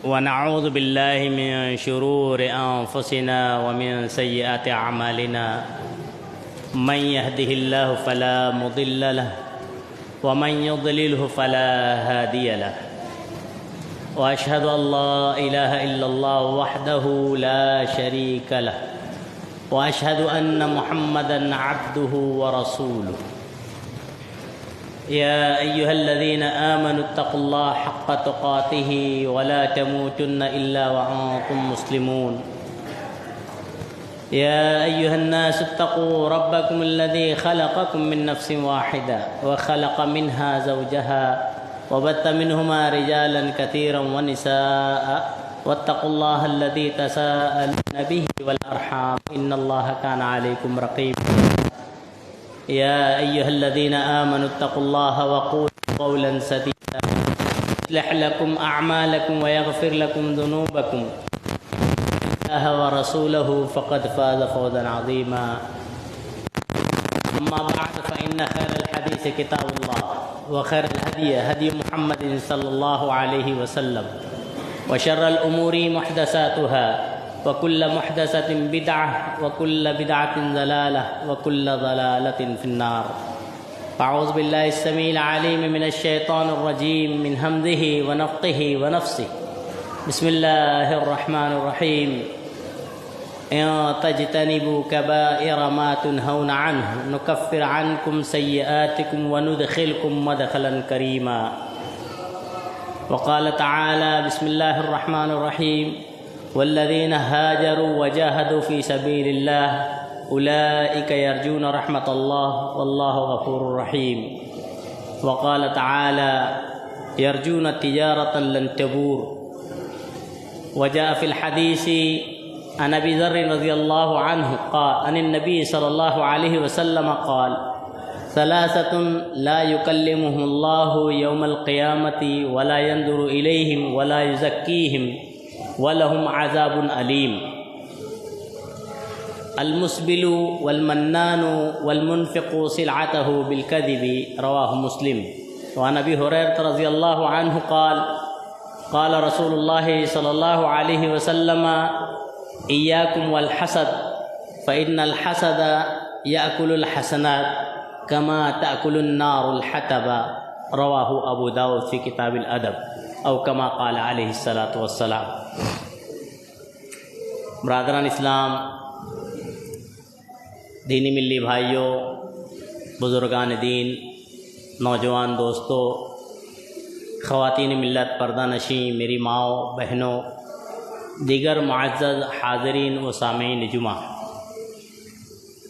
ونعوذ بالله من شرور أنفسنا ومن سيئات أعمالنا من يهده الله فلا مضل له ومن يضلله فلا هادي له وأشهد أن لا إله إلا الله وحده لا شريك له وأشهد أن محمدًا عبده ورسوله يا أيها الذين آمنوا اتقوا الله حق تقاته ولا تموتن إلا وأنتم مسلمون يا أيها الناس اتقوا ربكم الذي خلقكم من نفس واحدة وخلق منها زوجها وبث منهما رجالا كثيرا ونساء واتقوا الله الذي تساءلون به والأرحام إن الله كان عليكم رقيبا يا أيها الذين آمنوا اتقوا الله وقولوا قولا سديدا يصلح لكم أعمالكم ويغفر لكم ذنوبكم الله ورسوله فقد فاز فوزا عظيما أما بعد فإن خير الحديث كتاب الله وخير الهدي هدي محمد صلى الله عليه وسلم وشر الأمور محدثاتها وكل محدثة بدعة وكل بدعة ضلالة وكل ضلالة في النار أعوذ بالله السميع العليم من الشيطان الرجيم من همزه ونفخه ونفسه بسم الله الرحمن الرحيم إن تجتنبوا كبائر ما تنهون عنه نكفر عنكم سيئاتكم وندخلكم مدخلا كريما وقال تعالى بسم الله الرحمن الرحيم والذين هاجروا وجاهدوا في سبيل الله أولئك يرجون رحمة الله والله غفور رحيم وقال تعالى يرجون تجارة لن تبور وجاء في الحديث عن أبي ذر رضي الله عنه قال عن النبي صلى الله عليه وسلم قال ثلاثة لا يكلمهم الله يوم القيامة ولا ينظر إليهم ولا يزكيهم ولهم عذاب أليم المسبل والمنان والمنفق سلعته بالكذب رواه مسلم وعن أبي هريرة رضي الله عنه قال قال رسول الله صلى الله عليه وسلم إياكم والحسد فإن الحسد يأكل الحسنات كما تأكل النار الحطب رواه أبو داود في كتاب الأدب او کما قال علیہ الصلاۃ والسلام۔ برادران اسلام، دینی ملی بھائیوں، بزرگان دین، نوجوان دوستوں، خواتین ملت پردہ نشیں، میری ماؤں، بہنوں، دیگر معزز حاضرین و سامعین جمعہ،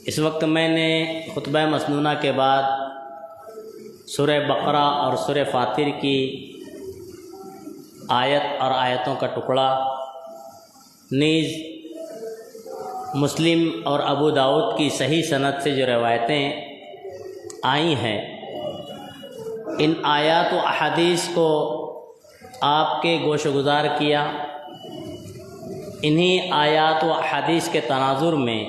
اس وقت میں نے خطبہ مسنونہ کے بعد سورہ بقرہ اور سورہ فاطر کی آیت اور آیتوں کا ٹکڑا نیز مسلم اور ابو داؤد کی صحیح سند سے جو روایتیں آئی ہیں، ان آیات و احادیث کو آپ کے گوش گزار کیا۔ انہی آیات و احادیث کے تناظر میں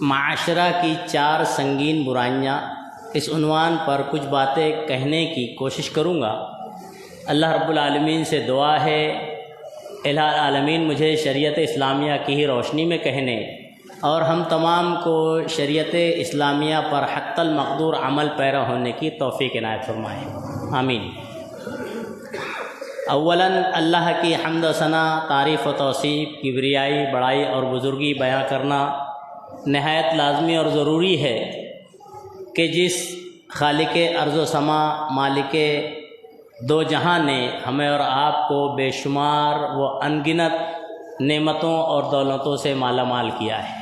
معاشرہ کی 4 سنگین برائیاں، اس عنوان پر کچھ باتیں کہنے کی کوشش کروں گا۔ اللہ رب العالمین سے دعا ہے الہ العالمین مجھے شریعت اسلامیہ کی ہی روشنی میں کہنے اور ہم تمام کو شریعت اسلامیہ پر حتی المقدور عمل پیرا ہونے کی توفیق عنایت فرمائے، آمین۔ اولاً اللہ کی حمد و ثنا، تعریف و توصیف، کبریائی، بڑائی اور بزرگی بیان کرنا نہایت لازمی اور ضروری ہے کہ جس خالق ارض و سما، مالک دو جہاں نے ہمیں اور آپ کو بے شمار و انگنت نعمتوں اور دولتوں سے مالا مال کیا ہے۔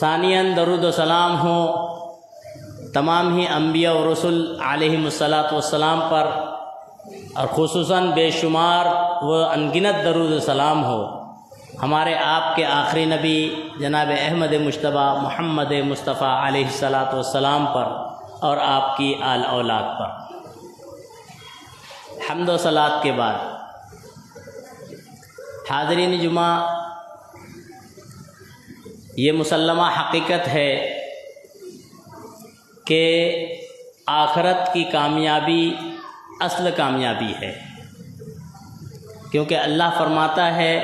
ثانیاً درود و سلام ہو تمام ہی انبیاء و رسل علیہم الصلاۃ والسلام پر، اور خصوصاً بے شمار و انگنت درود و سلام ہو ہمارے آپ کے آخری نبی جناب احمد مجتبیٰ محمد مصطفیٰ علیہ الصلاۃ والسلام پر اور آپ کی آل اولاد پر۔ حمد و صلات کے بعد حاضرین جمعہ، یہ مسلمہ حقیقت ہے کہ آخرت کی کامیابی اصل کامیابی ہے، کیونکہ اللہ فرماتا ہے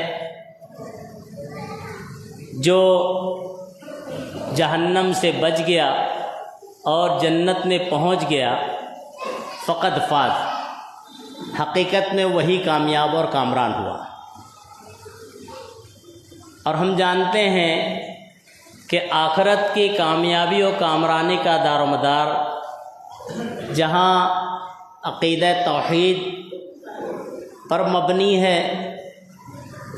جو جہنم سے بچ گیا اور جنت میں پہنچ گیا فقد فاز، حقیقت میں وہی کامیاب اور کامران ہوا۔ اور ہم جانتے ہیں کہ آخرت کی کامیابی و کامرانی کا دار و مدار جہاں عقیدہ توحید پر مبنی ہے،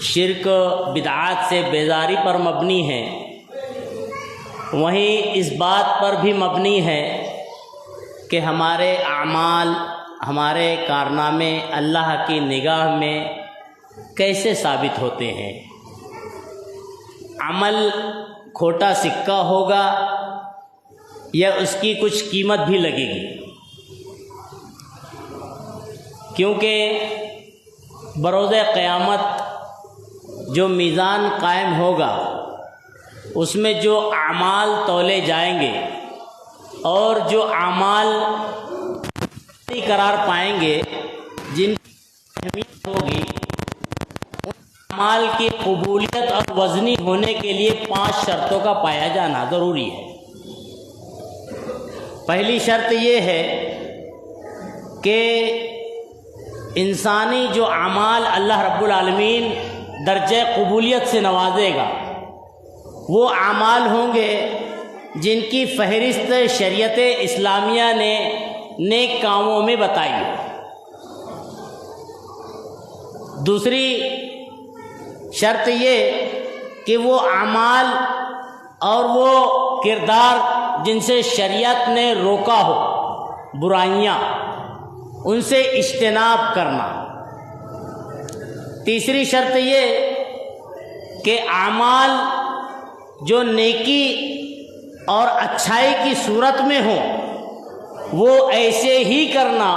شرک بدعات سے بیزاری پر مبنی ہے، وہیں اس بات پر بھی مبنی ہے کہ ہمارے اعمال، ہمارے کارنامے اللہ کی نگاہ میں کیسے ثابت ہوتے ہیں۔ عمل کھوٹا سکہ ہوگا یا اس کی کچھ قیمت بھی لگے گی، کیونکہ بروز قیامت جو میزان قائم ہوگا اس میں جو اعمال تولے جائیں گے اور جو اعمال قرار پائیں گے، جن کی اہمیت ہوگی، ان اعمال کی قبولیت اور وزنی ہونے کے لیے 5 شرطوں کا پایا جانا ضروری ہے۔ پہلی شرط یہ ہے کہ انسانی جو اعمال اللہ رب العالمین درجہ قبولیت سے نوازے گا وہ اعمال ہوں گے جن کی فہرست شریعت اسلامیہ نے نیک کاموں میں بتائی ہے۔ دوسری شرط یہ کہ وہ اعمال اور وہ کردار جن سے شریعت نے روکا ہو، برائیاں، ان سے اجتناب کرنا۔ تیسری شرط یہ کہ اعمال جو نیکی اور اچھائی کی صورت میں ہوں وہ ایسے ہی کرنا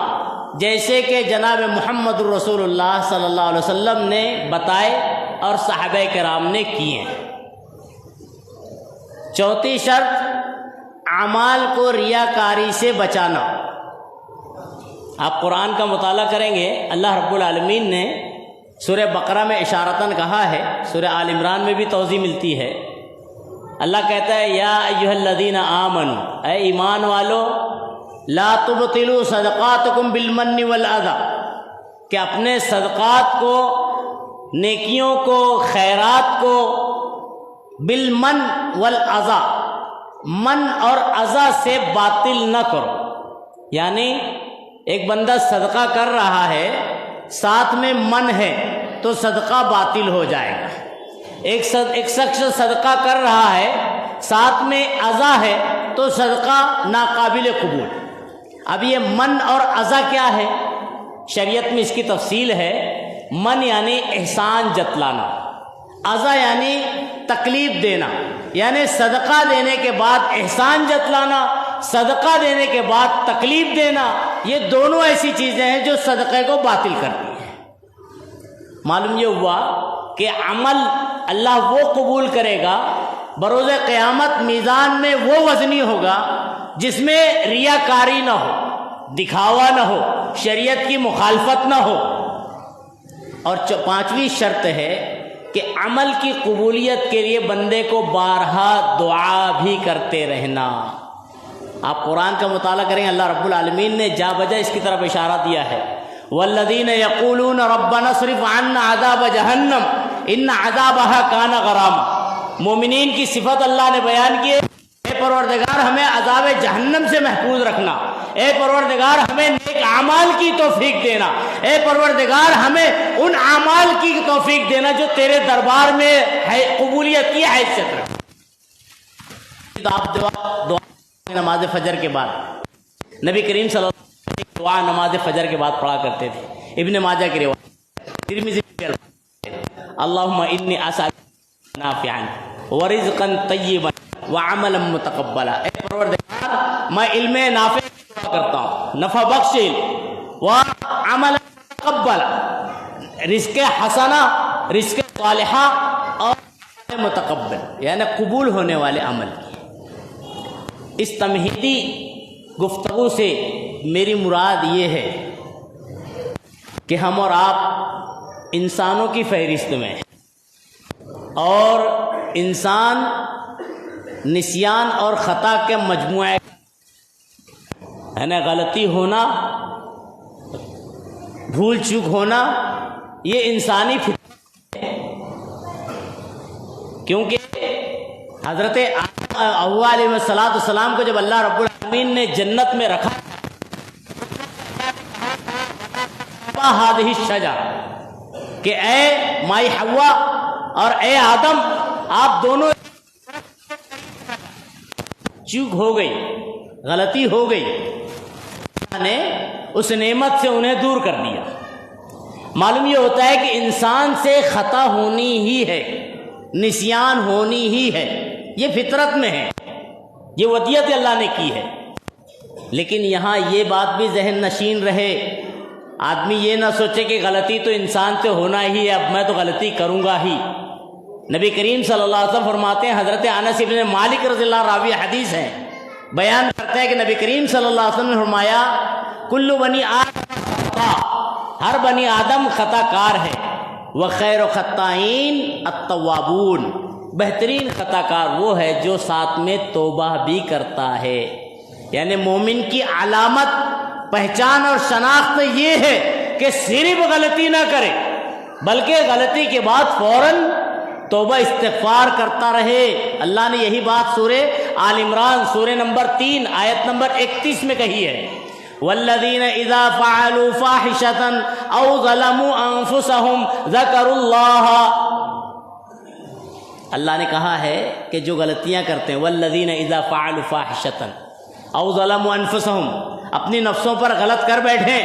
جیسے کہ جناب محمد الرسول اللہ صلی اللہ علیہ وسلم نے بتائے اور صحابہ کرام نے کیے۔ چوتھی شرط اعمال کو ریاکاری سے بچانا۔ آپ قرآن کا مطالعہ کریں گے، اللہ رب العالمین نے سورہ بقرہ میں اشارتاً کہا ہے، سورہ آل عمران میں بھی توضیح ملتی ہے۔ اللہ کہتا ہے یا ایھا الذین آمنوا، اے ایمان والو، لا تبطلوا صدقاتکم بالمن والاذی، کہ اپنے صدقات کو، نیکیوں کو، خیرات کو بالمن والاذی، من اور اذی سے باطل نہ کرو۔ یعنی ایک بندہ صدقہ کر رہا ہے، ساتھ میں من ہے تو صدقہ باطل ہو جائے گا۔ ایک شخص صدقہ کر رہا ہے، ساتھ میں اذی ہے تو صدقہ ناقابل قبول۔ اب یہ من اور اذی کیا ہے؟ شریعت میں اس کی تفصیل ہے۔ من یعنی احسان جتلانا، اذی یعنی تکلیف دینا، یعنی صدقہ دینے کے بعد احسان جتلانا، صدقہ دینے کے بعد تکلیف دینا، یہ دونوں ایسی چیزیں ہیں جو صدقے کو باطل کرتی ہیں۔ معلوم یہ ہوا کہ عمل اللہ وہ قبول کرے گا، بروز قیامت میزان میں وہ وزنی ہوگا جس میں ریاکاری نہ ہو، دکھاوا نہ ہو، شریعت کی مخالفت نہ ہو۔ اور پانچویں شرط ہے کہ عمل کی قبولیت کے لیے بندے کو بارہا دعا بھی کرتے رہنا۔ آپ قرآن کا مطالعہ کریں، اللہ رب العالمین نے جا بجا اس کی طرف اشارہ دیا ہے۔ والذین یقولون ربنا اصرف عنا عذاب جہنم ان عذابها کان غراما۔ مومنین کی صفت اللہ نے بیان کی ہے، اے پروردگار ہمیں عذاب جہنم سے محفوظ رکھنا، اے پروردگار ہمیں نیک اعمال کی توفیق دینا، اے پروردگار ہمیں ان اعمال کی توفیق دینا جو تیرے دربار میں ہے قبولیت کی حیثیت رکھتے۔ آپ دعا نماز فجر کے بعد نبی کریم صلی اللہ علیہ وسلم ایک دعا نماز فجر کے بعد پڑھا کرتے تھے۔ ابن ماجہ کی روایت، ترمذی کی روایت، اللہم انی اسألک نافعا ورزقا طیبا وعملا متقبلا۔ اے پروردگار میں علم نافع دعا کرتا ہوں، نفع بخش وعملا متقبلا، رزق حسنہ، رزق صالحہ اور متقبل یعنی قبول ہونے والے عمل۔ اس تمہیدی گفتگو سے میری مراد یہ ہے کہ ہم اور آپ انسانوں کی فہرست میں ہے، اور انسان نسیان اور خطا کے مجموعہ ہے نا، غلطی ہونا، بھول چوک ہونا، یہ انسانی فطرت ہے۔ کیونکہ حضرت حوا علیہ السلام کو جب اللہ رب العالمین نے جنت میں رکھا ہذہ الشجرہ، کہ اے مائی حوا اور اے آدم، آپ دونوں چوک ہو گئی، غلطی ہو گئی، اللہ نے اس نعمت سے انہیں دور کر دیا۔ معلوم یہ ہوتا ہے کہ انسان سے خطا ہونی ہی ہے، نسیان ہونی ہی ہے، یہ فطرت میں ہے، یہ ودیت اللہ نے کی ہے۔ لیکن یہاں یہ بات بھی ذہن نشین رہے، آدمی یہ نہ سوچے کہ غلطی تو انسان سے ہونا ہی ہے، اب میں تو غلطی کروں گا ہی۔ نبی کریم صلی اللہ علیہ وسلم فرماتے ہیں، حضرت انس بن مالک رضی اللہ عنہ راوی حدیث ہے، بیان کرتے ہیں کہ نبی کریم صلی اللہ علیہ وسلم نے فرمایا، کل بنی آدم خطا، ہر بنی آدم خطا کار ہے، وخیر خطائین التوابون، بہترین خطا کار وہ ہے جو ساتھ میں توبہ بھی کرتا ہے۔ یعنی مومن کی علامت، پہچان اور شناخت یہ ہے کہ صرف غلطی نہ کرے، بلکہ غلطی کے بعد فوراً توبہ استغفار کرتا رہے۔ اللہ نے یہی بات سورہ آل عمران سورہ نمبر 3 آیت نمبر 31 میں کہی ہے، والذین اذا فعلوا فاحشة او ظلموا انفسهم ذکروا اللہ۔ اللہ نے کہا ہے کہ جو غلطیاں کرتے ہیں، والذین اذا فعلوا فاحشة او ظلموا انفسهم، اپنی نفسوں پر غلط کر بیٹھے،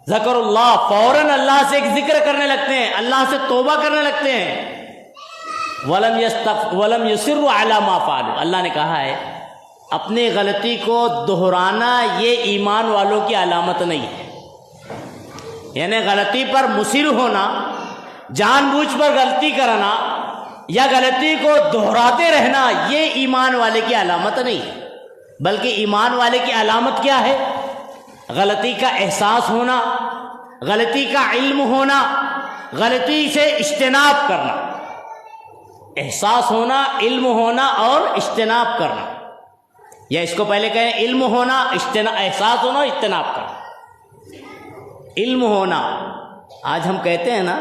ذکر اللہ، فوراً اللہ سے ایک ذکر کرنے لگتے ہیں، اللہ سے توبہ کرنے لگتے ہیں، ولم یصروا علی ما فعلوا، اللہ نے کہا ہے اپنی غلطی کو دہرانا یہ ایمان والوں کی علامت نہیں ہے۔ یعنی غلطی پر مصر ہونا، جان بوجھ پر غلطی کرنا یا غلطی کو دہراتے رہنا، یہ ایمان والے کی علامت نہیں ہے، بلکہ ایمان والے کی علامت کیا ہے؟ غلطی کا احساس ہونا، غلطی کا علم ہونا، غلطی سے اجتناب کرنا، احساس ہونا، علم ہونا اور اجتناب کرنا، یا اس کو پہلے کہیں علم ہونا، احساس ہونا، اجتناب کرنا۔ علم ہونا، آج ہم کہتے ہیں نا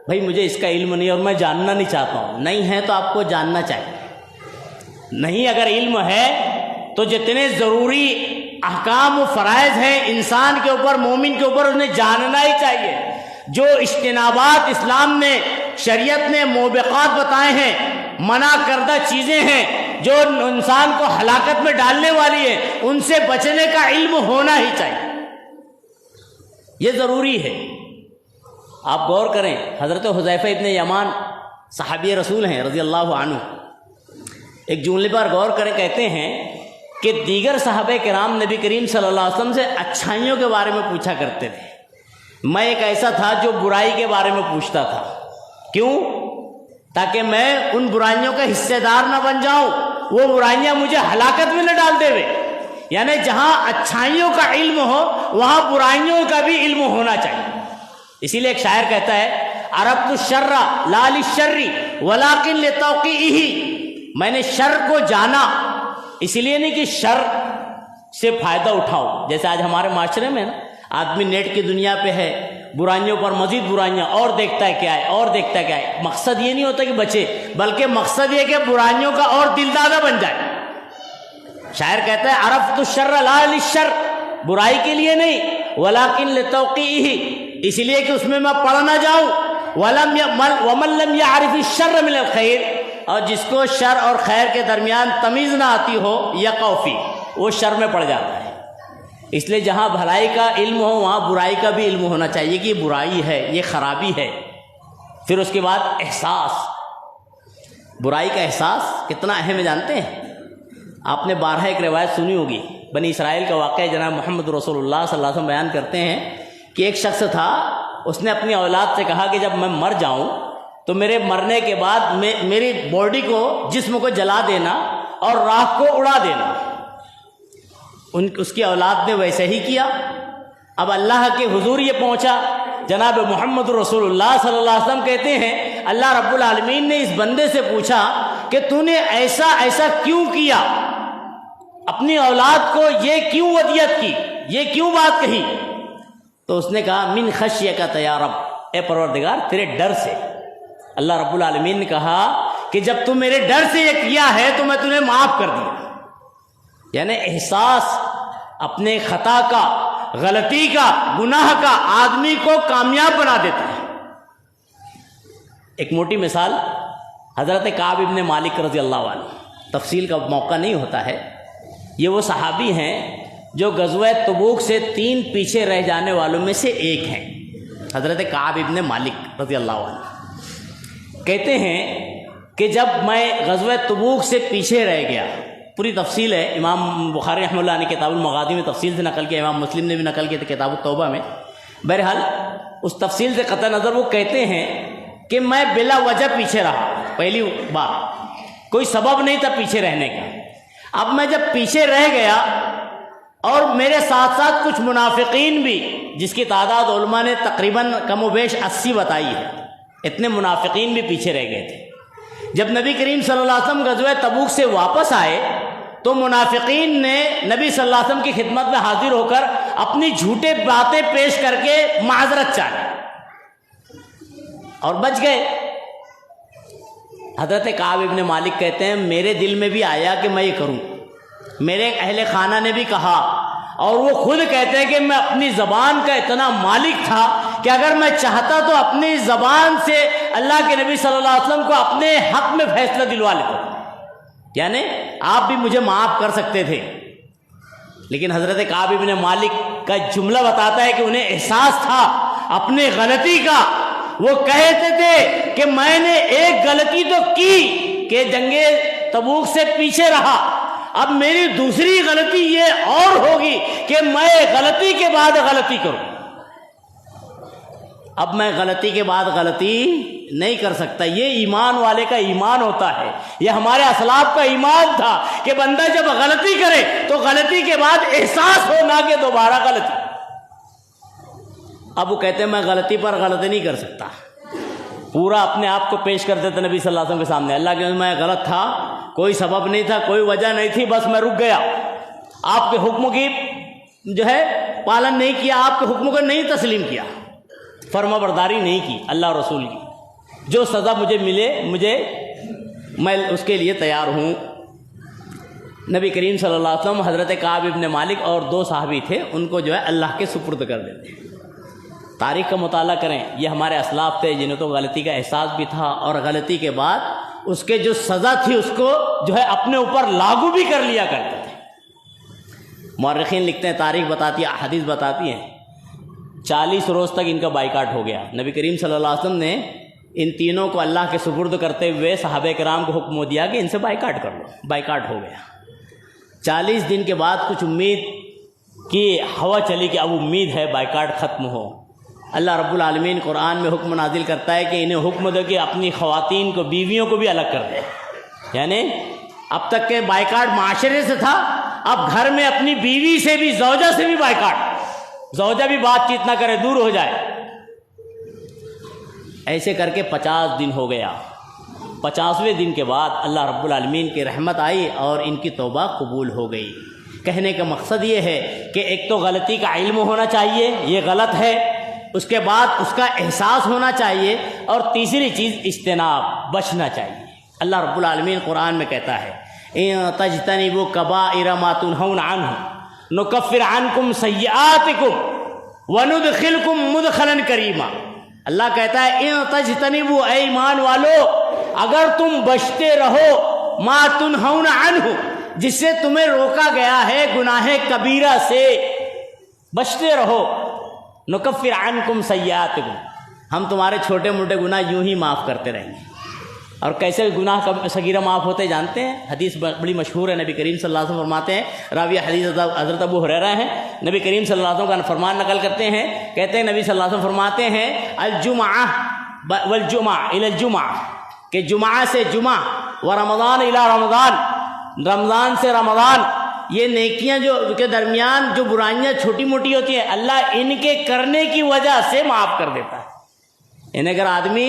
بھائی مجھے اس کا علم نہیں اور میں جاننا نہیں چاہتا ہوں، نہیں ہے تو آپ کو جاننا چاہیے۔ نہیں، اگر علم ہے تو جتنے ضروری احکام و فرائض ہیں انسان کے اوپر، مومن کے اوپر، انہیں جاننا ہی چاہیے۔ جو اجتنابات اسلام نے، شریعت نے، موبقات بتائے ہیں، منع کردہ چیزیں ہیں جو انسان کو ہلاکت میں ڈالنے والی ہیں، ان سے بچنے کا علم ہونا ہی چاہیے، یہ ضروری ہے۔ آپ غور کریں، حضرت حذیفہ ابن یمان صحابی رسول ہیں رضی اللہ عنہ، ایک جملے پر غور کریں، کہتے ہیں کہ دیگر صحابہ کرام نبی کریم صلی اللہ علیہ وسلم سے اچھائیوں کے بارے میں پوچھا کرتے تھے، میں ایک ایسا تھا جو برائی کے بارے میں پوچھتا تھا۔ کیوں؟ تاکہ میں ان برائیوں کا حصے دار نہ بن جاؤں، وہ برائیاں مجھے ہلاکت میں نہ ڈال دے وے۔ یعنی جہاں اچھائیوں کا علم ہو وہاں برائیوں کا بھی علم ہونا چاہیے۔ اسی لیے ایک شاعر کہتا ہے، عرفت الشر لا للشر ولکن لتوقیعہ، میں نے شر کو جانا اس لیے نہیں کہ شر سے فائدہ اٹھاؤ۔ جیسے آج ہمارے معاشرے میں نا آدمی نیٹ کی دنیا پہ ہے، برائیوں پر مزید برائیاں، اور دیکھتا ہے کیا ہے اور دیکھتا ہے کیا ہے۔ مقصد یہ نہیں ہوتا کہ بچے، بلکہ مقصد یہ کہ برائیوں کا اور دل دادا بن جائے۔ شاعر کہتا ہے، عرفت الشر لا للشر، برائی کے لیے نہیں، ولکن لتوقیعہ، اس لیے کہ اس میں پڑ نہ جاؤں۔ ومن لم يعرف الشر من الخیر، اور جس کو شر اور خیر کے درمیان تمیز نہ آتی ہو، یقع فی، وہ شر میں پڑ جاتا ہے۔ اس لیے جہاں بھلائی کا علم ہو وہاں برائی کا بھی علم ہونا چاہیے کہ یہ برائی ہے، یہ خرابی ہے۔ پھر اس کے بعد احساس، برائی کا احساس کتنا اہم ہے جانتے ہیں؟ آپ نے بارہا ایک روایت سنی ہوگی، بنی اسرائیل کا واقعہ جناب محمد رسول اللہ صلی اللہ علیہ وسلم بیان کرتے ہیں کہ ایک شخص تھا، اس نے اپنی اولاد سے کہا کہ جب میں مر جاؤں تو میرے مرنے کے بعد میری باڈی کو، جسم کو جلا دینا اور راکھ کو اڑا دینا۔ اس کی اولاد نے ویسے ہی کیا۔ اب اللہ کے حضور یہ پہنچا جناب محمد رسول اللہ صلی اللہ علیہ وسلم کہتے ہیں اللہ رب العالمین نے اس بندے سے پوچھا کہ تو نے ایسا کیوں کیا، اپنی اولاد کو یہ کیوں وصیت کی، یہ کیوں بات کہی؟ تو اس نے کہا من خشیتک یا رب، اے پروردگار تیرے ڈر سے۔ اللہ رب العالمین نے کہا کہ جب تو میرے ڈر سے یہ کیا ہے تو میں تمہیں معاف کر دیا۔ یعنی احساس اپنے خطا کا، غلطی کا، گناہ کا آدمی کو کامیاب بنا دیتا ہے۔ ایک موٹی مثال حضرت کعب ابن مالک رضی اللہ عنہ، تفصیل کا موقع نہیں ہوتا ہے، یہ وہ صحابی ہیں جو غزوہ تبوک سے 3 پیچھے رہ جانے والوں میں سے ایک ہیں، حضرت کعب ابن مالک رضی اللہ عنہ کہتے ہیں کہ جب میں غزوہ تبوک سے پیچھے رہ گیا، پوری تفصیل ہے، امام بخاری رحمہ اللہ نے کتاب المغازی میں تفصیل سے نقل کیا، امام مسلم نے بھی نقل کیا کتاب التوبہ میں۔ بہرحال اس تفصیل سے قطع نظر وہ کہتے ہیں کہ میں بلا وجہ پیچھے رہا، پہلی بات کوئی سبب نہیں تھا پیچھے رہنے کا۔ اب میں جب پیچھے رہ گیا اور میرے ساتھ ساتھ کچھ منافقین بھی، جس کی تعداد علماء نے تقریباً کم و بیش 80 بتائی ہے، اتنے منافقین بھی پیچھے رہ گئے تھے۔ جب نبی کریم صلی اللہ علیہ وسلم غزوہ تبوک سے واپس آئے تو منافقین نے نبی صلی اللہ علیہ وسلم کی خدمت میں حاضر ہو کر اپنی جھوٹے باتیں پیش کر کے معذرت چاہی اور بچ گئے۔ حضرت کعب ابن مالک کہتے ہیں میرے دل میں بھی آیا کہ میں یہ کروں، میرے اہل خانہ نے بھی کہا، اور وہ خود کہتے ہیں کہ میں اپنی زبان کا اتنا مالک تھا کہ اگر میں چاہتا تو اپنی زبان سے اللہ کے نبی صلی اللہ علیہ وسلم کو اپنے حق میں فیصلہ دلوا لیتا، یعنی آپ بھی مجھے معاف کر سکتے تھے۔ لیکن حضرت کعب ابن مالک کا جملہ بتاتا ہے کہ انہیں احساس تھا اپنے غلطی کا۔ وہ کہتے تھے کہ میں نے ایک غلطی تو کی کہ جنگ تبوک سے پیچھے رہا، اب میری دوسری غلطی یہ اور ہوگی کہ میں غلطی کے بعد غلطی کروں، اب میں غلطی کے بعد غلطی نہیں کر سکتا۔ یہ ایمان والے کا ایمان ہوتا ہے، یہ ہمارے اسلاف کا ایمان تھا کہ بندہ جب غلطی کرے تو غلطی کے بعد احساس ہو، نہ کہ دوبارہ غلطی۔ اب وہ کہتے ہیں میں غلطی پر غلطی نہیں کر سکتا، پورا اپنے آپ کو پیش کرتے تھے نبی صلی اللہ علیہ وسلم کے سامنے، اللہ کے میں غلط تھا، کوئی سبب نہیں تھا، کوئی وجہ نہیں تھی، بس میں رک گیا، آپ کے حکم کی پالن نہیں کیا، آپ کے حکم کو نہیں تسلیم کیا، فرما برداری نہیں کی اللہ رسول کی، جو سزا مجھے ملے میں اس کے لیے تیار ہوں۔ نبی کریم صلی اللہ علیہ وسلم حضرت کعب ابن مالک اور 2 صحابی تھے، ان کو اللہ کے سپرد کر دیتے۔ تاریخ کا مطالعہ کریں، یہ ہمارے اسلاف تھے جنہیں تو غلطی کا احساس بھی تھا، اور غلطی کے بعد اس کے جو سزا تھی اس کو اپنے اوپر لاگو بھی کر لیا کرتے تھے۔ مورخین لکھتے ہیں، تاریخ بتاتی ہے، احادیث بتاتی ہیں، 40 روز تک ان کا بائیکاٹ ہو گیا۔ نبی کریم صلی اللہ علیہ وسلم نے ان تینوں کو اللہ کے سپرد کرتے ہوئے صحابہ کرام کو حکم دیا کہ ان سے بائیکاٹ کر لو، بائیکاٹ ہو گیا۔ 40 دن کے بعد کچھ امید کی ہوا چلی کہ اب امید ہے بائیکاٹ ختم ہو۔ اللہ رب العالمین قرآن میں حکم نازل کرتا ہے کہ انہیں حکم دے کہ اپنی خواتین کو، بیویوں کو بھی الگ کر دے، یعنی اب تک کے بائیکاٹ معاشرے سے تھا، اب گھر میں اپنی بیوی سے بھی، زوجہ سے بھی بائیکاٹ، زوجہ بھی بات چیت نہ کرے، دور ہو جائے۔ ایسے کر کے 50 دن ہو گیا۔ 50ویں دن کے بعد اللہ رب العالمین کی رحمت آئی اور ان کی توبہ قبول ہو گئی۔ کہنے کا مقصد یہ ہے کہ ایک تو غلطی کا علم ہونا چاہیے، یہ غلط ہے، اس کے بعد اس کا احساس ہونا چاہیے، اور تیسری چیز اجتناب، بچنا چاہیے۔ اللہ رب العالمین قرآن میں کہتا ہے ان تجتنبوا کبائر ما تنہون عنہ نکفر عنکم سیئاتکم وندخلکم مدخلا کریما۔ اللہ کہتا ہے ان تجتنبوا، اے ایمان والو اگر تم بچتے رہو، ما تنہون عنہ، جس سے تمہیں روکا گیا ہے، گناہ کبیرہ سے بچتے رہو، نکفر عنکم سیئاتکم، ہم تمہارے چھوٹے موٹے گناہ یوں ہی معاف کرتے رہیں گے۔ اور کیسے گناہ صغیرہ معاف ہوتے جانتے ہیں؟ حدیث بڑی مشہور ہے، نبی کریم صلی اللہ علیہ وسلم فرماتے ہیں، راوی حدیث حضرت ابو ہریرہ ہیں، نبی کریم صلی اللہ علیہ وسلم کا فرمان نقل کرتے ہیں، کہتے ہیں نبی صلی اللہ علیہ وسلم فرماتے ہیں الجمعہ والجمعہ الی الجمعہ، کہ جمعہ سے جمعہ، و رمضان الی رمضان، رمضان سے رمضان، یہ نیکیاں جو کے درمیان جو برائیاں چھوٹی موٹی ہوتی ہیں اللہ ان کے کرنے کی وجہ سے معاف کر دیتا ہے۔ یعنی اگر آدمی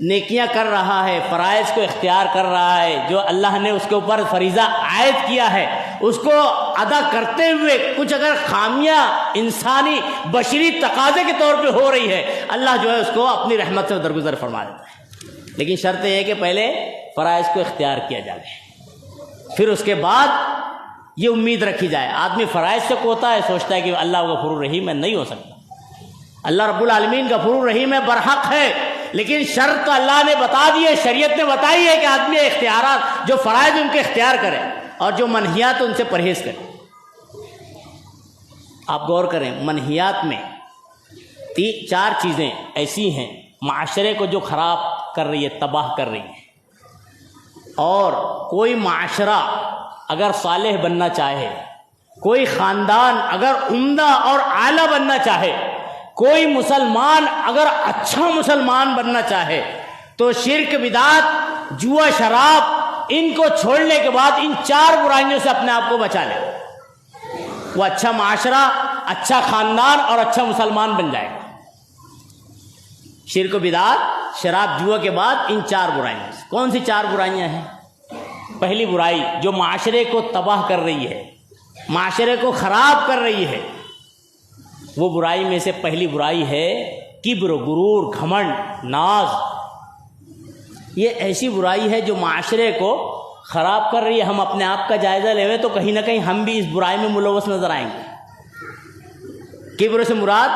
نیکیاں کر رہا ہے، فرائض کو اختیار کر رہا ہے، جو اللہ نے اس کے اوپر فریضہ عائد کیا ہے اس کو ادا کرتے ہوئے کچھ اگر خامیاں انسانی بشری تقاضے کے طور پہ ہو رہی ہے، اللہ جو ہے اس کو اپنی رحمت سے درگزر فرما دیتا ہے۔ لیکن شرط یہ ہے کہ پہلے فرائض کو اختیار کیا جائے، پھر اس کے بعد یہ امید رکھی جائے۔ آدمی فرائض سے کوتا ہے، سوچتا ہے کہ اللہ غفور الرحیم ہے، نہیں ہو سکتا۔ اللہ رب العالمین غفور الرحیم ہے، برحق ہے، لیکن شرط تو اللہ نے بتا دی ہے، شریعت نے بتائی ہے کہ آدمی اختیارات جو فرائض ان کے اختیار کرے اور جو منہیات ان سے پرہیز کرے۔ آپ غور کریں، منہیات میں 4 چیزیں ایسی ہیں معاشرے کو جو خراب کر رہی ہے، تباہ کر رہی ہے، اور کوئی معاشرہ اگر صالح بننا چاہے، کوئی خاندان اگر عمدہ اور اعلیٰ بننا چاہے، کوئی مسلمان اگر اچھا مسلمان بننا چاہے تو شرک، بدعت، جوا، شراب، ان کو چھوڑنے کے بعد ان 4 برائیوں سے اپنے آپ کو بچا لے، وہ اچھا معاشرہ، اچھا خاندان اور اچھا مسلمان بن جائے گا۔ شرک و بدعت، شراب، جوا کے بعد ان 4 برائیوں سے۔ کون سی 4 برائیاں ہیں؟ پہلی برائی جو معاشرے کو تباہ کر رہی ہے، معاشرے کو خراب کر رہی ہے، وہ برائی میں سے پہلی برائی ہے کبر، غرور، گھمنڈ، ناز۔ یہ ایسی برائی ہے جو معاشرے کو خراب کر رہی ہے۔ ہم اپنے آپ کا جائزہ لے ہوئے تو کہیں نہ کہیں ہم بھی اس برائی میں ملوث نظر آئیں گے۔ کبر سے مراد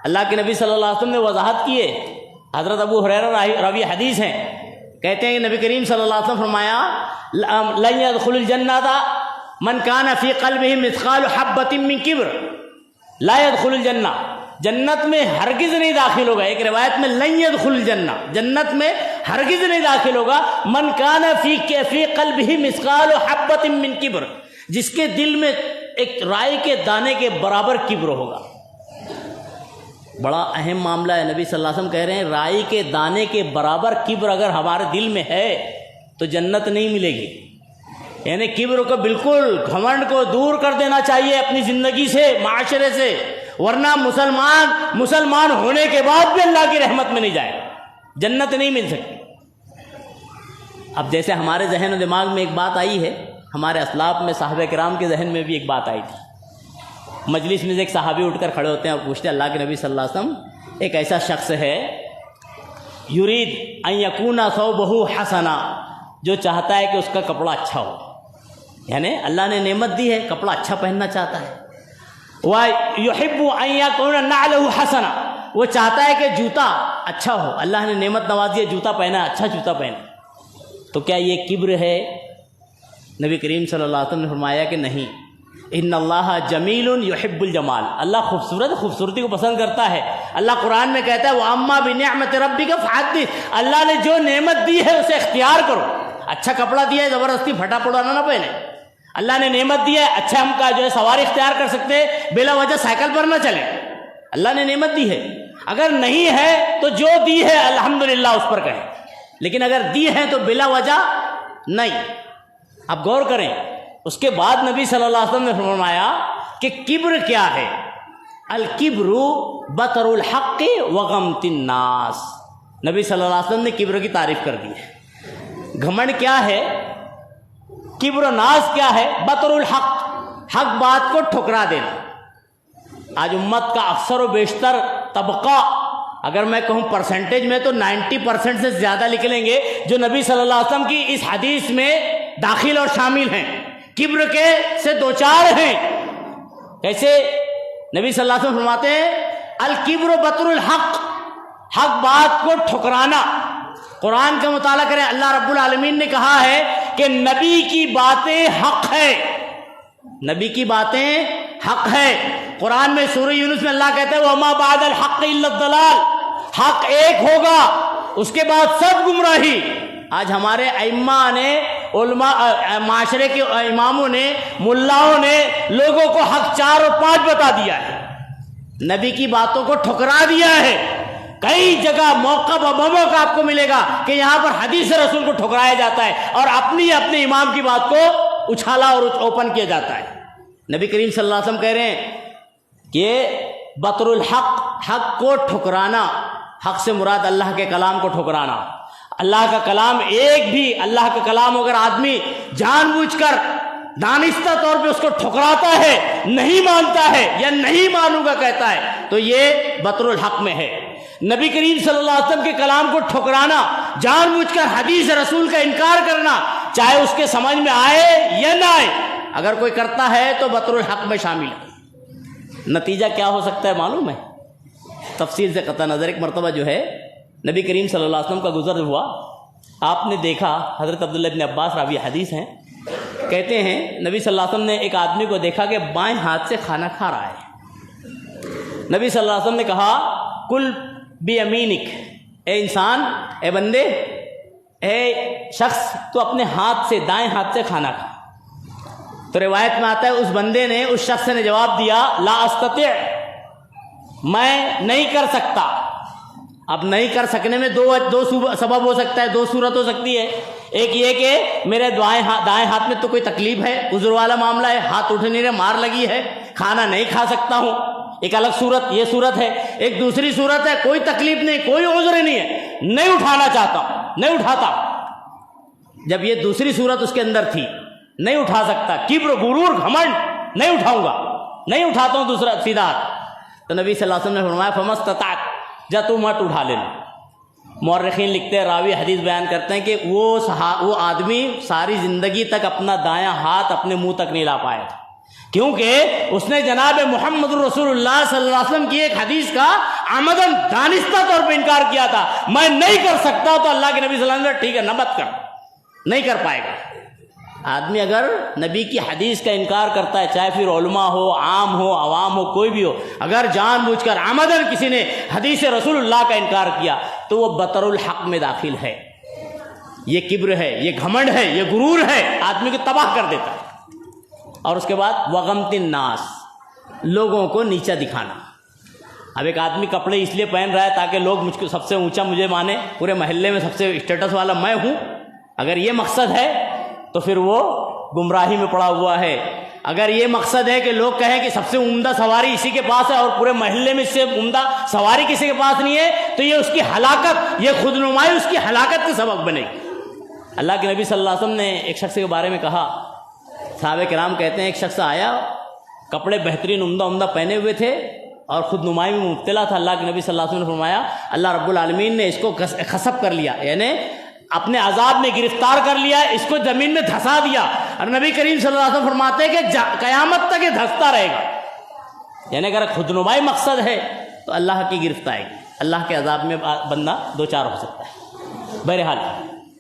اللہ کے نبی صلی اللہ علیہ وسلم نے وضاحت کی ہے، حضرت ابو ہریرہ راوی حدیث ہیں، کہتے ہیں کہ نبی کریم صلی اللہ علیہ وسلم فرمایا لن يدخل الجنة من كان في قلبه مثقال حبة من کبر، لا يدخل الجنہ، جنت میں ہرگز نہیں داخل ہوگا۔ ایک روایت میں لن يدخل الجنہ، جنت میں ہرگز نہیں داخل ہوگا من كان في قلبه مثقال حبة من کبر، جس کے دل میں ایک رائی کے دانے کے برابر کبر ہوگا۔ بڑا اہم معاملہ ہے، نبی صلی اللہ علیہ وسلم کہہ رہے ہیں رائی کے دانے کے برابر کبر اگر ہمارے دل میں ہے تو جنت نہیں ملے گی۔ یعنی کبر کو بالکل، گھمنڈ کو دور کر دینا چاہیے اپنی زندگی سے، معاشرے سے، ورنہ مسلمان ہونے کے بعد بھی اللہ کی رحمت میں نہیں جائے گا، جنت نہیں مل سکتی۔ اب جیسے ہمارے ذہن و دماغ میں ایک بات آئی ہے، ہمارے اسلاف میں صحابہ کرام کے ذہن میں بھی ایک بات آئی تھی۔ مجلس میں سے ایک صحابی اٹھ کر کھڑے ہوتے ہیں اور پوچھتے ہیں اللہ کے نبی صلی اللہ علیہ وسلم، ایک ایسا شخص ہے یرید ان یکون ثوبہ حسنا، جو چاہتا ہے کہ اس کا کپڑا اچھا ہو، یعنی اللہ نے نعمت دی ہے، کپڑا اچھا پہننا چاہتا ہے۔ وَيُحِبُّ أَن يَكُونَ نَعْلُهُ حَسَنًا، وہ چاہتا ہے کہ جوتا اچھا ہو، اللہ نے نعمت نوازی ہے، جوتا پہنا، اچھا جوتا پہنا۔ تو کیا یہ کبر ہے؟ نبی کریم صلی اللہ علیہ وسلم نے فرمایا کہ نہیں، ان اللہ جمیل یحب الجمال، اللہ خوبصورتی کو پسند کرتا ہے۔ اللہ قرآن میں کہتا ہے وَأَمَّا بِنِعْمَةِ رَبِّكَ فَحَدِّثْ، اللہ نے جو نعمت دی ہے اسے اختیار کرو۔ اچھا کپڑا دیا ہے، زبردستی پھٹا پڑانا نہ پہنے۔ اللہ نے نعمت دی ہے، اچھا ہم کا جو ہے سواری اختیار کر سکتے ہیں، بلا وجہ سائیکل پر نہ چلیں، اللہ نے نعمت دی ہے۔ اگر نہیں ہے تو جو دی ہے الحمدللہ اس پر کہیں، لیکن اگر دی ہے تو بلا وجہ نہیں۔ اب غور کریں، اس کے بعد نبی صلی اللہ علیہ وسلم نے فرمایا کہ کبر کیا ہے؟ الکبر بطر الحق وغمط الناس، نبی صلی اللہ علیہ وسلم نے کبر کی تعریف کر دی ہے۔ گھمنڈ کیا ہے؟ کبر و ناز کیا ہے؟ بطر الحق، حق بات کو ٹھکرا دینا۔ آج امت کا اکثر و بیشتر طبقہ، اگر میں کہوں پرسنٹیج میں تو 90% سے زیادہ نکلیں گے جو نبی صلی اللہ علیہ وسلم کی اس حدیث میں داخل اور شامل ہیں، کبر کے سے دوچار ہیں۔ کیسے؟ نبی صلی اللہ علیہ وسلم فرماتے ہیں الکبر بطر الحق، حق بات کو ٹھکرانا۔ قرآن کا مطالعہ کریں، اللہ رب العالمین نے کہا ہے کہ نبی کی باتیں حق ہے، نبی کی باتیں حق ہے۔ قرآن میں سورہ یونس میں اللہ کہتا ہے وَمَا بَعْدَ الْحَقِّ إِلَّا الضَّلَالُ، حق ایک ہوگا اس کے بعد سب گمراہی۔ آج ہمارے ائمہ نے، علماء، معاشرے کے اماموں نے، ملاؤں نے لوگوں کو حق 4 اور 5 بتا دیا ہے، نبی کی باتوں کو ٹھکرا دیا ہے۔ کئی جگہ موقع بموقع آپ کو ملے گا کہ یہاں پر حدیث رسول کو ٹھکرایا جاتا ہے اور اپنے امام کی بات کو اچھالا اور اوپن کیا جاتا ہے۔ نبی کریم صلی اللہ علیہ وسلم کہہ رہے ہیں کہ بطر الحق، حق کو ٹھکرانا، حق سے مراد اللہ کے کلام کو ٹھکرانا۔ اللہ کا کلام ایک بھی اللہ کا کلام اگر آدمی جان بوجھ کر دانستہ طور پہ اس کو ٹھکراتا ہے، نہیں مانتا ہے یا نہیں مانوں گا کہتا ہے، تو یہ بطر الحق میں ہے۔ نبی کریم صلی اللہ علیہ وسلم کے کلام کو ٹھکرانا، جان بوجھ کر حدیث رسول کا انکار کرنا، چاہے اس کے سمجھ میں آئے یا نہ آئے، اگر کوئی کرتا ہے تو بطر الحق میں شامل ہے۔ نتیجہ کیا ہو سکتا ہے معلوم ہے؟ تفصیل سے قطع نظر، ایک مرتبہ جو ہے نبی کریم صلی اللہ علیہ وسلم کا گزر ہوا، آپ نے دیکھا، حضرت عبداللہ ابن عباس راوی حدیث ہیں، کہتے ہیں نبی صلی اللہ علیہ وسلم نے ایک آدمی کو دیکھا کہ بائیں ہاتھ سے کھانا کھا رہا ہے۔ نبی صلی اللہ علیہ وسلم نے کہا کل بیمینک، اے انسان، اے بندے، اے شخص، تو اپنے ہاتھ سے، دائیں ہاتھ سے کھانا کھا۔ تو روایت میں آتا ہے اس بندے نے، اس شخص نے جواب دیا لا استطیع، میں نہیں کر سکتا۔ اب نہیں کر سکنے میں دو سبب ہو سکتا ہے، دو صورت ہو سکتی ہے۔ ایک یہ کہ میرے دائیں ہاتھ میں تو کوئی تکلیف ہے، عذر والا معاملہ ہے، ہاتھ اٹھ نہیں رہے، مار لگی ہے، کھانا نہیں کھا سکتا ہوں، ایک الگ صورت یہ صورت ہے۔ ایک دوسری صورت ہے کوئی تکلیف نہیں، کوئی عذر نہیں ہے، نہیں اٹھانا چاہتا ہوں، نہیں اٹھاتا۔ جب یہ دوسری صورت اس کے اندر تھی، نہیں اٹھا سکتا، کبر، غرور، گھمنڈ، نہیں اٹھاؤں گا، نہیں اٹھاتا ہوں دوسرا سیدھا ہاتھ، تو نبی صلی اللہ علیہ وسلم نے فرمایا فمستطعت، جا تو مت اٹھا لینا۔ مورخین لکھتے ہیں، راوی حدیث بیان کرتے ہیں کہ وہ آدمی ساری زندگی تک اپنا دایاں ہاتھ اپنے منہ تک نہیں لا پایا تھا، کیونکہ اس نے جناب محمد رسول اللہ صلی اللہ علیہ وسلم کی ایک حدیث کا عمدن دانستہ طور پہ انکار کیا تھا، میں نہیں کر سکتا، تو اللہ کے نبی صلی اللہ علیہ وسلم نے ٹھیک ہے، نہ مت کر، نہیں کر پائے گا۔ آدمی اگر نبی کی حدیث کا انکار کرتا ہے، چاہے پھر علماء ہو، عام ہو، عوام ہو، کوئی بھی ہو، اگر جان بوجھ کر عمدن کسی نے حدیث رسول اللہ کا انکار کیا تو وہ بطر الحق میں داخل ہے۔ یہ کبر ہے، یہ گھمنڈ ہے، یہ غرور ہے، آدمی کو تباہ کر دیتا ہے۔ اور اس کے بعد وغمت الناس، لوگوں کو نیچا دکھانا۔ اب ایک آدمی کپڑے اس لیے پہن رہا ہے تاکہ لوگ مجھ کو سب سے اونچا مجھے مانے، پورے محلے میں سب سے اسٹیٹس والا میں ہوں، اگر یہ مقصد ہے تو پھر وہ گمراہی میں پڑا ہوا ہے۔ اگر یہ مقصد ہے کہ لوگ کہیں کہ سب سے عمدہ سواری اسی کے پاس ہے اور پورے محلے میں اس سے عمدہ سواری کسی کے پاس نہیں ہے، تو یہ اس کی ہلاکت، یہ خود نمائی اس کی ہلاکت کا سبب بنے گی۔ اللہ کے نبی صلی اللہ علیہ وسلم نے ایک شخص کے بارے میں کہا، صحابہ کرام کہتے ہیں ایک شخص آیا، کپڑے بہترین عمدہ پہنے ہوئے تھے اور خود نمائی میں مبتلا تھا۔ اللہ کے نبی صلی اللہ علیہ وسلم نے فرمایا اللہ رب العالمین نے اس کو خسف کر لیا، یعنی اپنے عذاب میں گرفتار کر لیا، اس کو زمین میں دھسا دیا۔ اور نبی کریم صلی اللہ علیہ وسلم فرماتے ہیں کہ قیامت تک یہ دھستا رہے گا۔ یعنی اگر خود نمائی مقصد ہے تو اللہ کی گرفت آئے گی، اللہ کے عذاب میں بندہ دو چار ہو سکتا ہے۔ بہرحال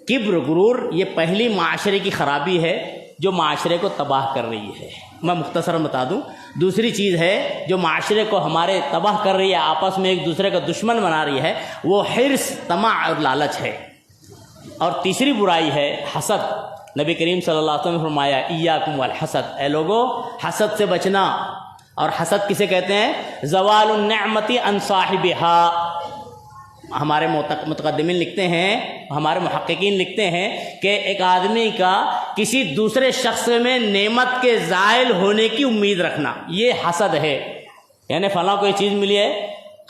کبر، غرور، یہ پہلی معاشرے کی خرابی ہے جو معاشرے کو تباہ کر رہی ہے۔ میں مختصر بتا دوں، دوسری چیز ہے جو معاشرے کو ہمارے تباہ کر رہی ہے، آپس میں ایک دوسرے کا دشمن بنا رہی ہے، وہ حرص، طمع اور لالچ ہے۔ اور تیسری برائی ہے حسد۔ نبی کریم صلی اللہ علیہ وسلم نے فرمایا ایاکم والحسد، اے لوگو حسد سے بچنا۔ اور حسد کسے کہتے ہیں؟ زوال النعمت عن صاحبها۔ ہمارے متقدمین لکھتے ہیں، ہمارے محققین لکھتے ہیں کہ ایک آدمی کا کسی دوسرے شخص میں نعمت کے زائل ہونے کی امید رکھنا، یہ حسد ہے۔ یعنی فلاں کوئی چیز ملی ہے،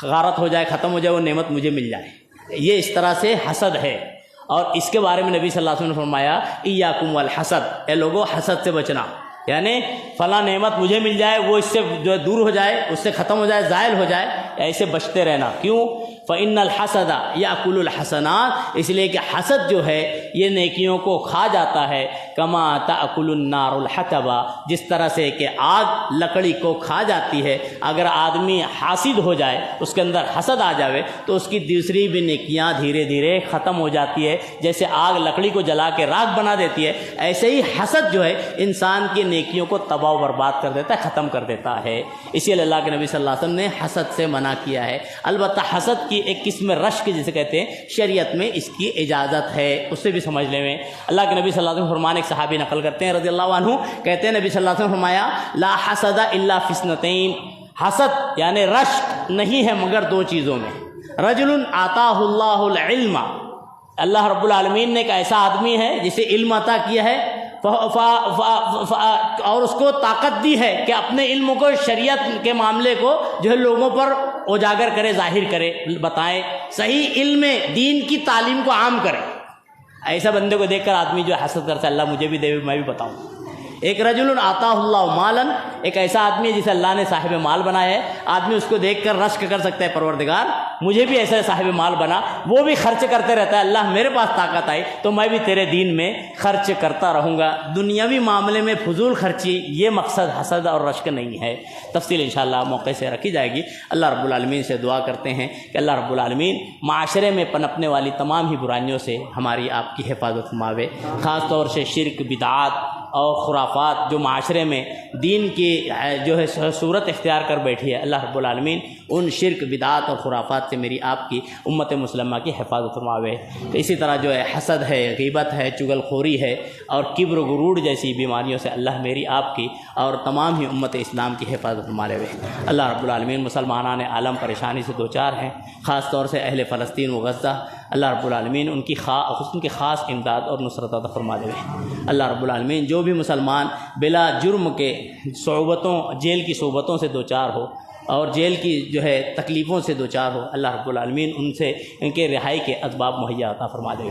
غارت ہو جائے، ختم ہو جائے، وہ نعمت مجھے مل جائے، یہ اس طرح سے حسد ہے۔ اور اس کے بارے میں نبی صلی اللہ علیہ وسلم نے فرمایا ایاکم والحسد، اے لوگو حسد سے بچنا، یعنی فلاں نعمت مجھے مل جائے، وہ اس سے جو دور ہو جائے، اس سے ختم ہو جائے، زائل ہو جائے، ایسے بچتے رہنا۔ کیوں؟ فإن الحسد یأکل الحسنات، اس لیے کہ حسد جو ہے یہ نیکیوں کو کھا جاتا ہے، کما تأکل النار الحطب، جس طرح سے کہ آگ لکڑی کو کھا جاتی ہے۔ اگر آدمی حاسد ہو جائے، اس کے اندر حسد آ جاوے، تو اس کی دوسری بھی نیکیاں دھیرے دھیرے ختم ہو جاتی ہے۔ جیسے آگ لکڑی کو جلا کے راکھ بنا دیتی ہے، ایسے ہی حسد جو ہے انسان کی نیکیوں کو تباہ و برباد کر دیتا ہے، ختم کر دیتا ہے۔ اسی لیے اللہ کے نبی صلی اللہ علیہ وسلم نے حسد سے منع کیا ہے۔ البتہ حسد کی ایک قسم رشک جسے کہتے ہیں، شریعت میں اس کی اجازت ہے، اس سے بھی سمجھ لیں۔ میں اللہ کے نبی صلی اللہ علیہ وسلم فرمان ایک صحابی نقل کرتے ہیں رضی اللہ عنہ، کہتے ہیں نبی صلی اللہ علیہ وسلم فرمایا لا حسد الا فی اثنتین، حسد یعنی رشک نہیں ہے مگر دو چیزوں میں۔ رجل آتاہ اللہ العلم، اللہ رب العالمین نے ایک ایسا آدمی ہے جسے علم عطا کیا ہے، اور اس کو طاقت دی ہے کہ اپنے علم کو، شریعت کے معاملے کو جو ہے لوگوں پر اجاگر کرے، ظاہر کرے، بتائیں، صحیح علم دین کی تعلیم کو عام کرے۔ ایسا بندے کو دیکھ کر آدمی جو حسد کرتا ہے، اللہ مجھے بھی دے، میں بھی بتاؤں۔ ایک رجل آتا اللہ مالن، ایک ایسا آدمی ہے جسے اللہ نے صاحب مال بنایا ہے، آدمی اس کو دیکھ کر رشک کر سکتا ہے، پروردگار مجھے بھی ایسا صاحب مال بنا، وہ بھی خرچ کرتے رہتا ہے، اللہ میرے پاس طاقت آئی تو میں بھی تیرے دین میں خرچ کرتا رہوں گا۔ دنیاوی معاملے میں فضول خرچی یہ مقصد حسد اور رشک نہیں ہے۔ تفصیل انشاءاللہ موقع سے رکھی جائے گی۔ اللہ رب العالمین سے دعا کرتے ہیں کہ اللہ رب العالمین معاشرے میں پنپنے والی تمام ہی برائیوں سے ہماری آپ کی حفاظت فرماوے، خاص طور سے شرک، بدعات اور خرافات جو معاشرے میں دین کی جو ہے صورت اختیار کر بیٹھی ہے، اللہ رب العالمین ان شرک، بدعات اور خرافات سے میری آپ کی امت مسلمہ کی حفاظت فرماوے۔ اسی طرح جو ہے حسد ہے، غیبت ہے، چغل خوری ہے اور کبر و غرور جیسی بیماریوں سے اللہ میری آپ کی اور تمام ہی امت اسلام کی حفاظت فرما لے۔ اللہ رب العالمین مسلمانان عالم پریشانی سے دوچار ہیں، خاص طور سے اہل فلسطین و غزہ، اللہ رب العالمین ان کی خاص امداد اور نصرت عطا فرما دے۔ اللہ رب العالمین جو بھی مسلمان بلا جرم کے صعوبتوں، جیل کی صعوبتوں سے دوچار ہو اور جیل کی جو ہے تکلیفوں سے دوچار ہو، اللہ رب العالمین ان سے ان کے رہائی کے اسباب مہیا عطا فرما دے۔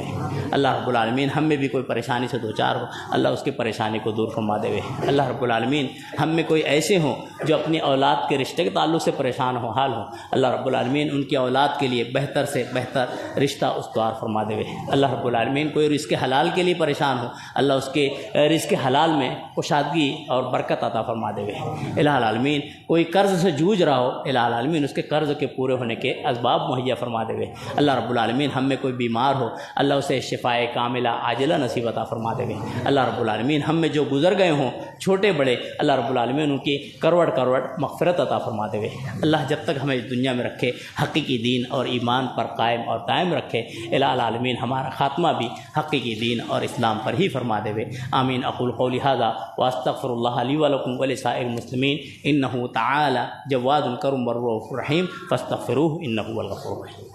اللہ رب العالمین ہم میں بھی کوئی پریشانی سے دوچار ہو، اللہ اس کی پریشانی کو دور فرما دے۔ اللہ رب العالمین ہم میں کوئی ایسے ہوں جو اپنی اولاد کے رشتے کے تعلق سے پریشان ہو، حال ہوں، اللہ رب العالمین ان کی اولاد کے لیے بہتر سے بہتر رشتہ استوار فرما دے۔ اللہ رب العالمین کوئی رزق حلال کے لیے پریشان ہو، اللہ اس کے رزق حلال میں کشادگی اور برکت عطا فرما دے۔ الہ العالمین کوئی قرض سے جوجھ رہا ہو، الہ العالمین اس کے قرض کے پورے ہونے کے اسباب مہیا فرما دے۔ اللہ رب العالمین ہم میں کوئی بیمار ہو، اللہ اسے شفائے کاملہ عاجلہ نصیب عطا فرما دے۔ اللہ رب العالمین ہم میں جو گزر گئے ہوں چھوٹے بڑے، اللہ رب العالمین ان کی کروڑ کروڑ مغفرت عطا فرما دے۔ اللہ جب تک ہمیں اس دنیا میں رکھے حقیقی دین اور ایمان پر قائم اور دائم رکھے، الہ العالمین ہمارا خاتمہ بھی حقیقی دین اور اسلام پر ہی فرما دے۔ آمین۔ اقول قولی ھذا واستغفر اللہ لی ولکم ولسائر المسلمین انہ تعالی جواد کرم والرؤوف الرحیم فاستغفروہ انہ هو الغفور الرحیم۔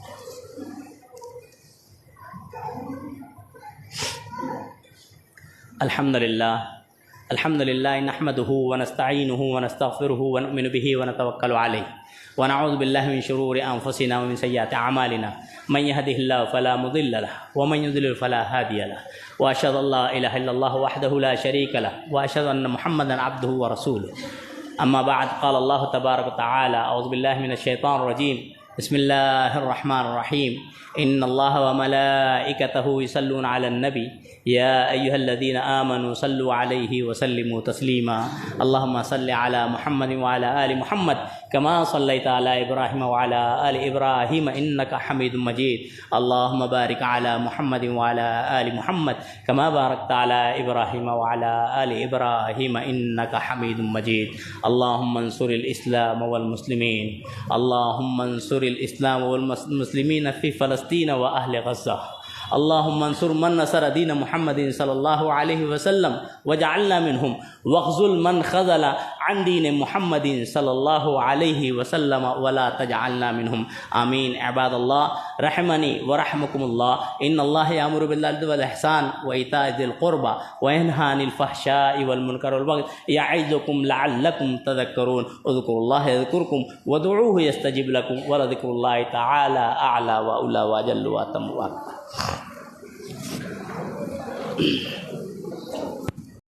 الحمد للہ نحمده ونستعینه ونستغفره ونؤمن به ونتوکل علیہ ونعوذ باللہ من شرور انفسنا ومن سیئات اعمالنا من يهده الله فلا مضل له ومن يضلل فلا هادي له واشهد ان لا اله الا الله وحده لا شريك له واشهد ان محمدا عبده ورسوله اما بعد قال الله تبارك وتعالى اعوذ باللہ من الشیطان الرجیم بسم اللہ الرحمن الرحیم ان اللہ وملائکتہ یصلون علی النبی یا ایہا الذین آمنوا صلوا علیہ وسلموا تسلیما اللہم صل علی محمد وعلی آل محمد کما صلیت علی ابراہیم وعلی آل ابراہیم انک حمید مجید اللہم بارک علی محمد وعلی آل محمد کما بارکت علی ابراہیم وعلی آل ابراہیم انک حمید مجید اللہم انصر الاسلام والمسلمین اللہم انصر الاسلام والمسلمین فی فلسطین و اہل غزہ اللہم انصر من نصر دین محمد صلی اللہ علیہ وسلم وجعلنا منہم واخذل من خذل عن دین محمد صلی اللہ علیہ وسلم ولا تجعلنا منہم آمین۔ عباد اللہ رحمنی ورحمکم اللہ ان اللہ یامر بالعدل والاحسان وایتاء ذی القربى وینہی عن الفحشاء والمنکر والبغی یعظکم لعلکم تذکرون اذکروا اللہ یذکرکم وادعوہ یستجب لکم ولذکر اللہ تعالی اعلی واولی واجل واتم واکبر۔